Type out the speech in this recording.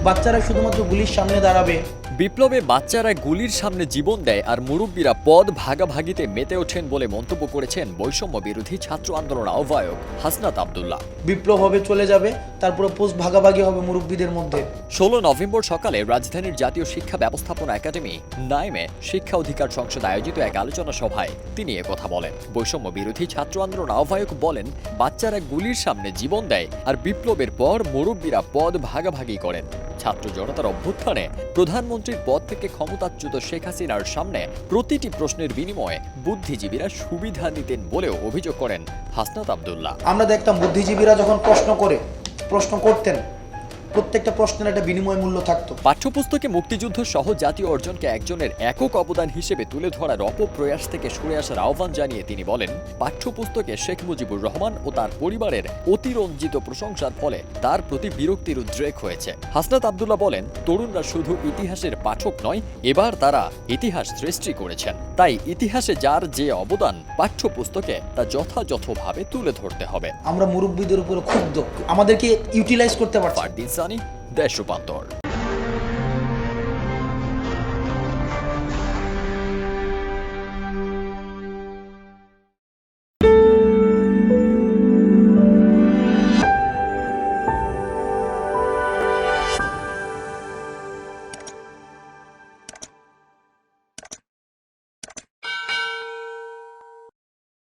বাচ্চারা শুধুমাত্র গুলির সামনে দাঁড়াবে। বিপ্লবে বাচ্চারা গুলির সামনে জীবন দেয় আর মুরব্বীরা পদ ভাগাভাগিতে মেতে ওঠেন বলে মন্তব্য করেছেন বৈষম্য বিরোধী ছাত্র আন্দোলন আহ্বায়ক হাসনাত আব্দুল্লাহ। বিপ্লব হবে, চলে যাবে, তারপরে পোস্ট ভাগাভাগি হবে মুরব্বীদের মধ্যে। 16 নভেম্বর সকালে রাজধানীর জাতীয় শিক্ষা ব্যবস্থাপনা একাডেমি নাইমে শিক্ষা অধিকার সংসদ আয়োজিত এক আলোচনা সভায় তিনি একথা বলেন। বৈষম্য বিরোধী ছাত্র আন্দোলন আহ্বায়ক বলেন, বাচ্চারা গুলির সামনে জীবন দেয় আর বিপ্লবের পর মুরব্বীরা পদ ভাগাভাগি করেন। ছাত্র জনতার অভ্যুত্থানে প্রধানমন্ত্রীর পদ থেকে ক্ষমতাচ্যুত শেখ হাসিনার সামনে প্রতিটি প্রশ্নের বিনিময়ে বুদ্ধিজীবীরা সুবিধা নিতেন বলেও অভিযোগ করেন হাসনাত আব্দুল্লাহ। আমরা দেখতাম বুদ্ধিজীবীরা যখন প্রশ্ন করতেন, প্রত্যেকটা প্রশ্নের একটা বিনিময় মূল্য থাকতো। পাঠ্যপুস্তকে মুক্তিযুদ্ধ সহ জাতীয় অর্জনকে একজনের একক অবদান হিসেবে তুলে ধরার অপপ্রয়াস থেকে সরে আসার আহ্বান জানিয়ে তিনি বলেন, পাঠ্যপুস্তকে শেখ মুজিবুর রহমান ও তার পরিবারের অতিরঞ্জিত প্রশংসার ফলে তার প্রতি বিরক্তির উদ্রেক হয়েছে। হাসনাত আব্দুল্লাহ বলেন, তরুণরা শুধু ইতিহাসের পাঠক নয়, এবার তারা ইতিহাস সৃষ্টি করেছেন। তাই ইতিহাসে যার যে অবদান পাঠ্যপুস্তকে তা যথাযথভাবে তুলে ধরতে হবে। আমরা মুরব্বীদের উপরে ক্ষুব্ধ, আমাদেরকে ইউটিলাইজ করতে পারছি। দেশ রূপান্তর।